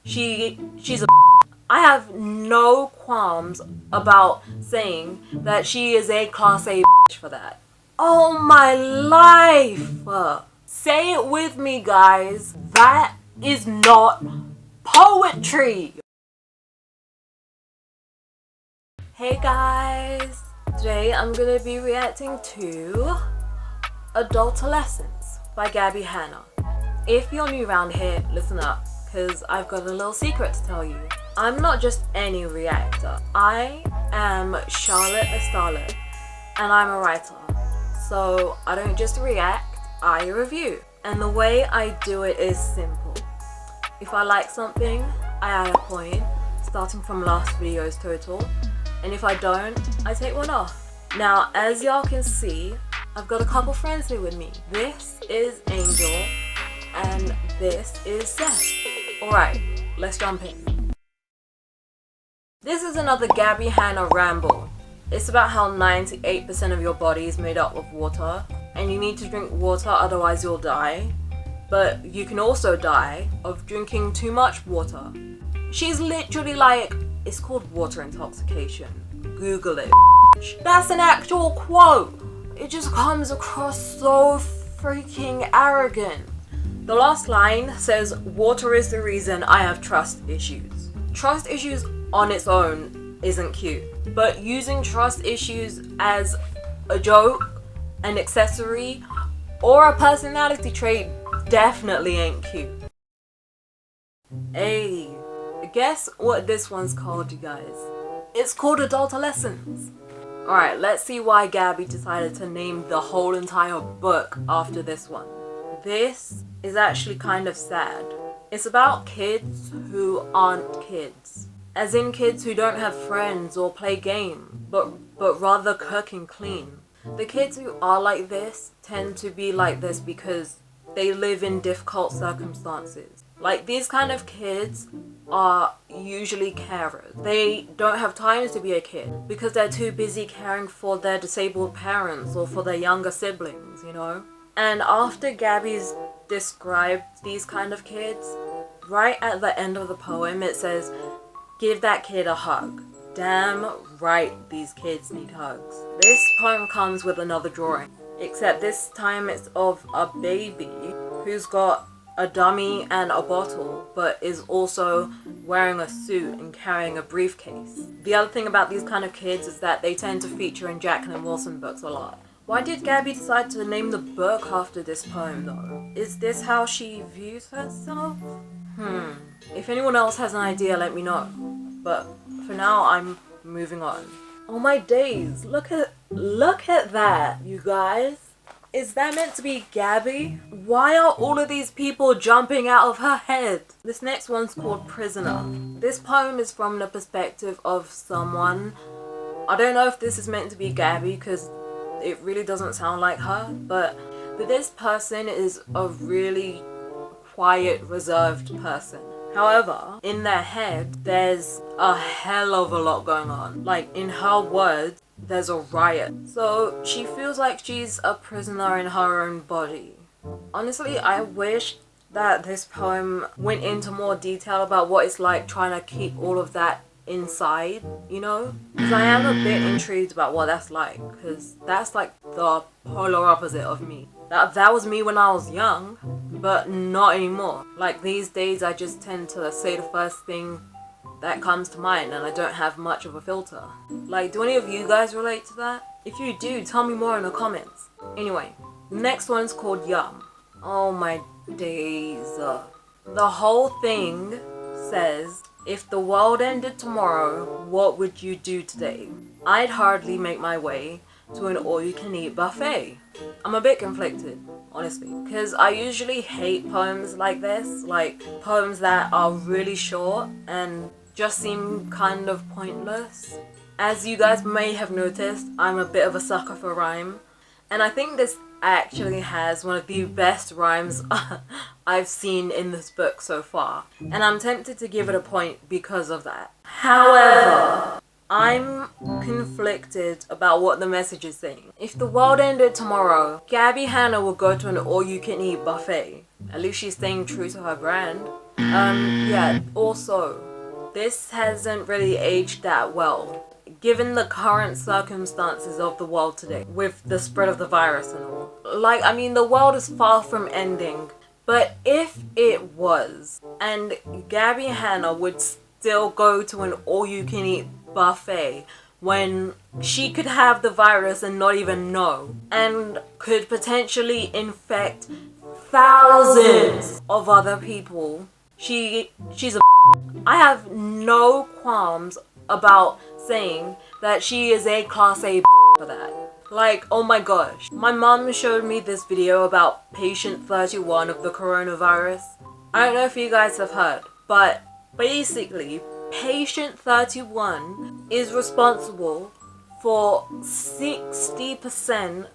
she's a I have no qualms about saying that she is a class A for that. Oh my life! Say it with me, guys. That is not poetry. Hey guys, today I'm gonna be reacting to Adultolescence by Gabbie Hanna. If you're new around here, listen up, because I've got a little secret to tell you. I'm not just any reactor. I am Charlotte the Starlet, and I'm a writer. So I don't just react, I review. And the way I do it is simple. If I like something, I add a point, starting from last video's total. And if I don't, I take one off. Now, as y'all can see, I've got a couple friends here with me. This is Angel, and this is Seth. Alright, let's jump in. This is another Gabbie Hanna ramble. It's about how 98% of your body is made up of water, and you need to drink water otherwise you'll die. But you can also die of drinking too much water. She's literally like, it's called water intoxication. Google it. That's an actual quote. It just comes across so freaking arrogant. The last line says, water is the reason I have trust issues. Trust issues on its own isn't cute, but using trust issues as a joke, an accessory, or a personality trait definitely ain't cute. Hey, guess what this one's called, you guys? It's called Adultolescence. Alright, let's see why Gabbie decided to name the whole entire book after this one. This is actually kind of sad. It's about kids who aren't kids. As in kids who don't have friends or play games, but rather cook and clean. The kids who are like this tend to be like this because they live in difficult circumstances. Like, these kind of kids are usually carers. They don't have time to be a kid because they're too busy caring for their disabled parents or for their younger siblings, you know? And after Gabbie's described these kind of kids, right at the end of the poem it says, give that kid a hug. Damn right these kids need hugs. This poem comes with another drawing, except this time it's of a baby who's got a dummy and a bottle, but is also wearing a suit and carrying a briefcase. The other thing about these kind of kids is that they tend to feature in Jacqueline Wilson books a lot. Why did Gabbie decide to name the book after this poem though? Is this how she views herself? If anyone else has an idea, let me know. But for now, I'm moving on. Oh my days, look at that, you guys. Is that meant to be Gabbie? Why are all of these people jumping out of her head? This next one's called Prisoner. This poem is from the perspective of someone. I don't know if this is meant to be Gabbie because it really doesn't sound like her, but this person is a really quiet, reserved person. However, in their head, there's a hell of a lot going on. Like, in her words, there's a riot. So she feels like she's a prisoner in her own body. Honestly, I wish that this poem went into more detail about what it's like trying to keep all of that inside, you know? Because I am a bit intrigued about what that's like, because that's like the polar opposite of me. That was me when I was young, but not anymore. Like, these days I just tend to say the first thing that comes to mind and I don't have much of a filter. Like, do any of you guys relate to that? If you do, tell me more in the comments. Anyway, the next one's called Yum. Oh my days. The whole thing says, if the world ended tomorrow, what would you do today? I'd hardly make my way to an all-you-can-eat buffet. I'm a bit conflicted, honestly, because I usually hate poems like this, like poems that are really short and just seem kind of pointless. As you guys may have noticed, I'm a bit of a sucker for rhyme, and I think this actually has one of the best rhymes I've seen in this book so far, and I'm tempted to give it a point because of that. However, I'm conflicted about what the message is saying. If the world ended tomorrow, Gabbie Hanna would go to an all-you-can-eat buffet. At least she's staying true to her brand. Yeah, also, this hasn't really aged that well, given the current circumstances of the world today, with the spread of the virus and all. Like, I mean, the world is far from ending, but if it was, and Gabbie Hanna would still go to an all-you-can-eat buffet when she could have the virus and not even know, and could potentially infect thousands of other people, she's a I have no qualms about saying that she is a class A for that. Like, oh my gosh. My mom showed me this video about patient 31 of the coronavirus. I don't know if you guys have heard, but basically, patient 31 is responsible for 60%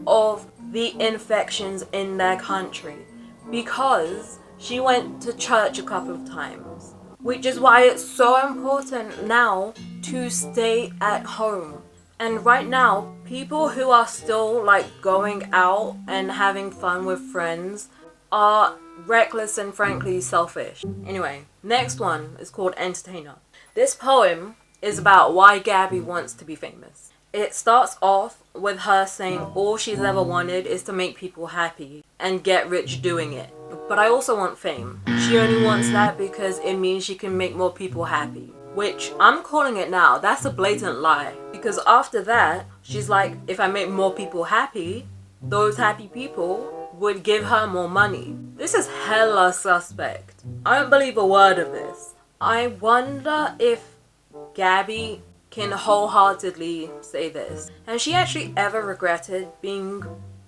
of the infections in their country because she went to church a couple of times. Which is why it's so important now to stay at home. And right now, people who are still like going out and having fun with friends are reckless and frankly selfish. Anyway, next one is called Entertainer. This poem is about why Gabbie wants to be famous. It starts off with her saying all she's ever wanted is to make people happy and get rich doing it. But I also want fame. She only wants that because it means she can make more people happy. Which, I'm calling it now, that's a blatant lie. Because after that, she's like, if I make more people happy, those happy people would give her more money. This is hella suspect. I don't believe a word of this. I wonder if Gabbie can wholeheartedly say this. Has she actually ever regretted being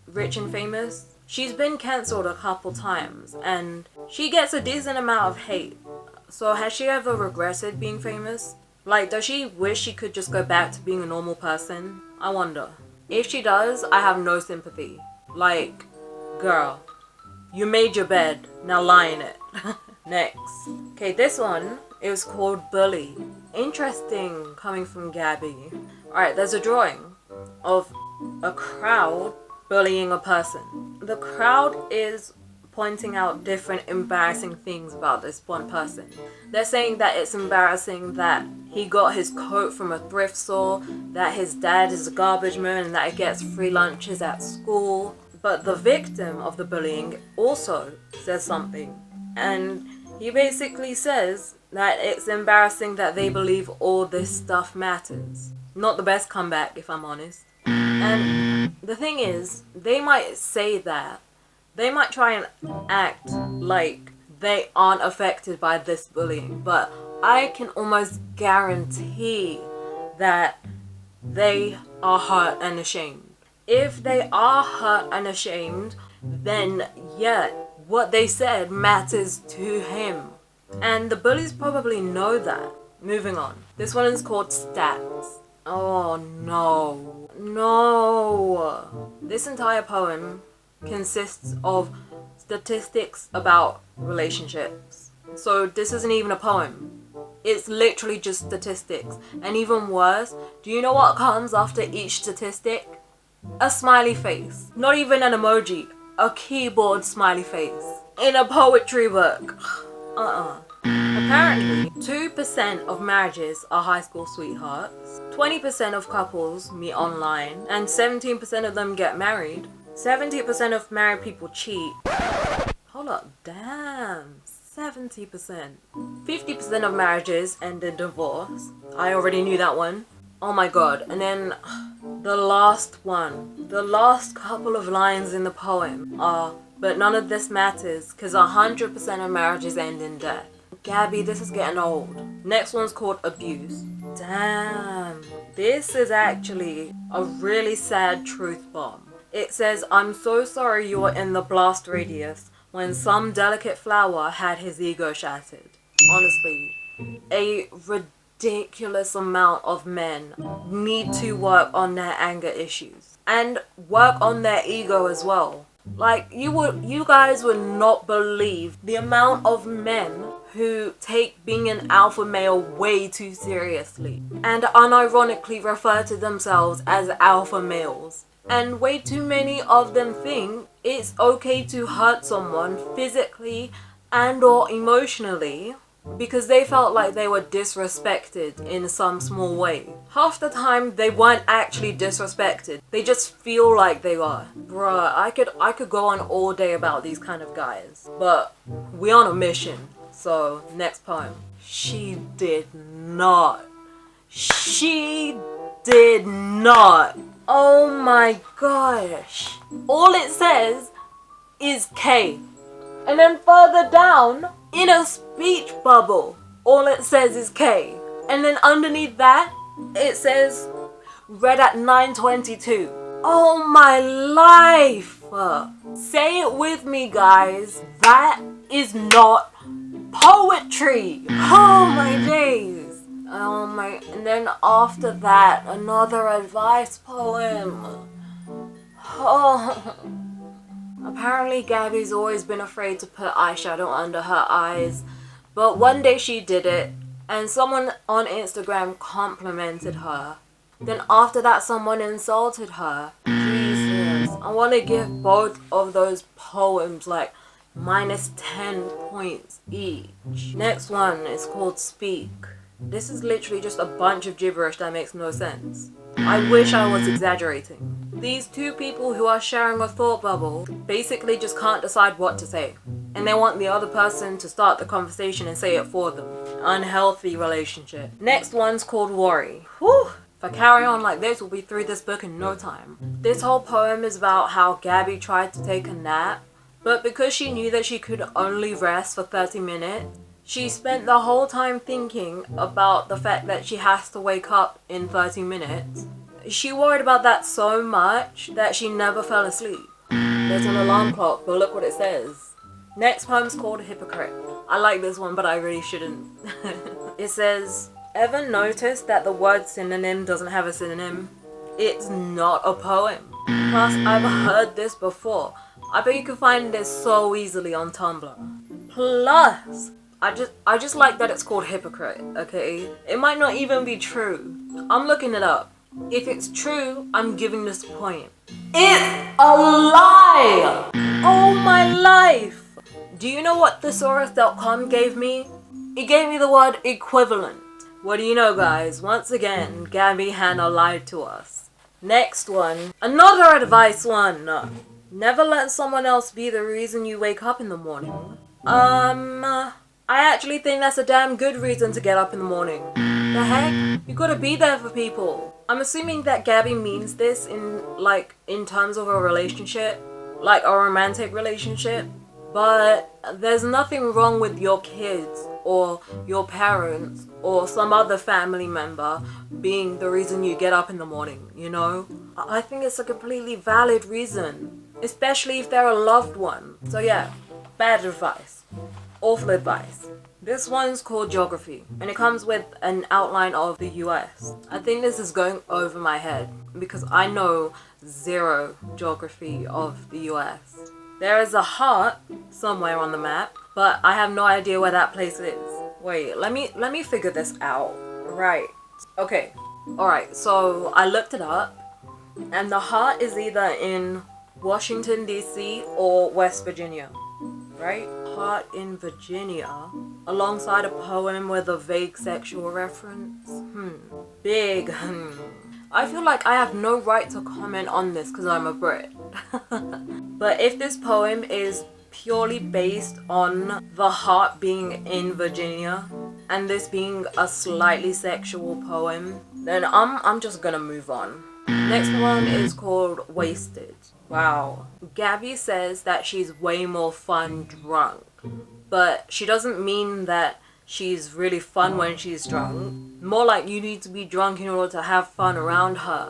rich and famous? She's been cancelled a couple times and she gets a decent amount of hate. So has she ever regretted being famous? Like, does she wish she could just go back to being a normal person? I wonder. If she does, I have no sympathy. Like, girl, you made your bed, now lie in it. Next. Okay, this one is called Bully. Interesting coming from Gabbie. Alright, there's a drawing of a crowd bullying a person. The crowd is pointing out different embarrassing things about this one person. They're saying that it's embarrassing that he got his coat from a thrift store, that his dad is a garbage man, and that he gets free lunches at school. But the victim of the bullying also says something. And he basically says that it's embarrassing that they believe all this stuff matters. Not the best comeback, if I'm honest. And the thing is, they might say that. They might try and act like they aren't affected by this bullying. But I can almost guarantee that they are hurt and ashamed. If they are hurt and ashamed, then yeah, what they said matters to him. And the bullies probably know that. Moving on. This one is called Stats. Oh no. No. This entire poem consists of statistics about relationships. So this isn't even a poem. It's literally just statistics. And even worse, do you know what comes after each statistic? A smiley face. Not even an emoji. A keyboard smiley face. In a poetry book. Apparently, 2% of marriages are high school sweethearts, 20% of couples meet online, and 17% of them get married. 70% of married people cheat. Hold up, damn. 70%. 50% of marriages end in divorce. I already knew that one. Oh my god. And then the last one. The last couple of lines in the poem are, but none of this matters because 100% of marriages end in death. Gabbie, this is getting old. Next one's called Abuse. Damn. This is actually a really sad truth bomb. It says, I'm so sorry you were in the blast radius when some delicate flower had his ego shattered. Honestly, a ridiculous amount of men need to work on their anger issues and work on their ego as well. Like, you guys would not believe the amount of men who take being an alpha male way too seriously and unironically refer to themselves as alpha males. And way too many of them think it's okay to hurt someone physically and or emotionally, because they felt like they were disrespected in some small way. Half the time they weren't actually disrespected, they just feel like they are. Bruh, I could go on all day about these kind of guys, but we on a mission. So next poem. She did not. Oh my gosh. All it says is K. And then further down, in a speech bubble, all it says is K. And then underneath that, it says read at 9:22. Oh my life. Say it with me, guys. That is not poetry. Oh my days. Oh my, and then after that, another advice poem. Oh. Apparently Gabbie's always been afraid to put eyeshadow under her eyes, but one day she did it, and someone on Instagram complimented her. Then after that, someone insulted her. Jesus, I want to give both of those poems like -10 points each. Next one is called Speak. This is literally just a bunch of gibberish that makes no sense. I wish I was exaggerating. These two people who are sharing a thought bubble basically just can't decide what to say, and they want the other person to start the conversation and say it for them. Unhealthy relationship. Next one's called Worry. Whew. If I carry on like this, we'll be through this book in no time. This whole poem is about how Gabbie tried to take a nap, but because she knew that she could only rest for 30 minutes, she spent the whole time thinking about the fact that she has to wake up in 30 minutes. She worried about that so much that she never fell asleep. There's an alarm clock, but look what it says. Next poem's called Hypocrite. I like this one, but I really shouldn't. It says, ever noticed that the word synonym doesn't have a synonym? It's not a poem. Plus, I've heard this before. I bet you can find this so easily on Tumblr. Plus, I just like that it's called Hypocrite, okay? It might not even be true. I'm looking it up. If it's true, I'm giving this a point. It's a lie! Oh my life! Do you know what thesaurus.com gave me? It gave me the word equivalent. What do you know, guys? Once again, Gabbie Hanna lied to us. Next one. Another advice one. Never let someone else be the reason you wake up in the morning. I actually think that's a damn good reason to get up in the morning. The heck? You gotta be there for people. I'm assuming that Gabbie means this in terms of a relationship, like a romantic relationship. But there's nothing wrong with your kids or your parents or some other family member being the reason you get up in the morning, you know? I think it's a completely valid reason, especially if they're a loved one. So yeah, bad advice. Awful advice. This one's called Geography, and it comes with an outline of the US. I think this is going over my head because I know zero geography of the US. There is a heart somewhere on the map, but I have no idea where that place is. Wait, let me figure this out. Right. Okay. Alright, so I looked it up, and the heart is either in Washington, D.C. or West Virginia. Right? Heart in Virginia, alongside a poem with a vague sexual reference. Big. I feel like I have no right to comment on this because I'm a Brit. But if this poem is purely based on the heart being in Virginia and this being a slightly sexual poem, then I'm just gonna move on. Next one is called Wasted. Wow. Gabbie says that she's way more fun drunk, but she doesn't mean that she's really fun when she's drunk. More like you need to be drunk in order to have fun around her.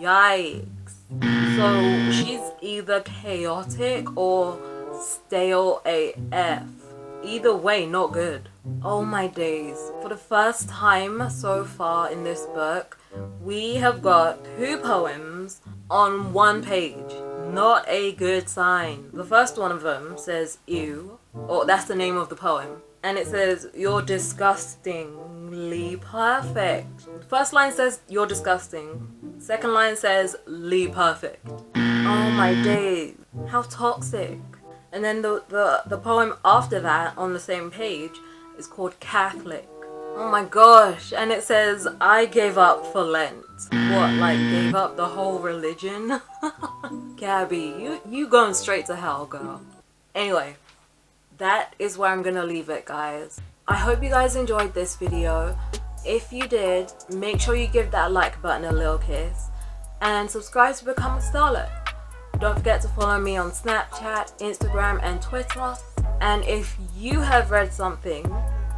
Yikes. So she's either chaotic or stale AF. Either way, not good. Oh my days. For the first time so far in this book, we have got 2 poems on 1 page. Not a good sign. The first one of them says ew, or that's the name of the poem, and it says you're disgustingly perfect. The first line says you're disgusting. Second line says perfect. Oh my days. How toxic. And then the poem after that on the same page is called Catholic. Oh my gosh. And it says, I gave up for Lent. What, like gave up the whole religion? Gabbie, you going straight to hell, girl. Anyway, that is where I'm gonna leave it, guys. I hope you guys enjoyed this video. If you did, make sure you give that like button a little kiss and subscribe to become a Starlet. Don't forget to follow me on Snapchat, Instagram and Twitter. And if you have read something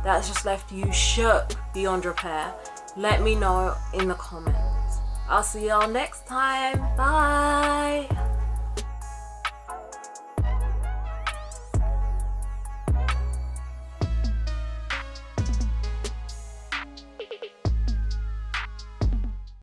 that's just left you shook beyond repair, let me know in the comments. I'll see y'all next time. Bye.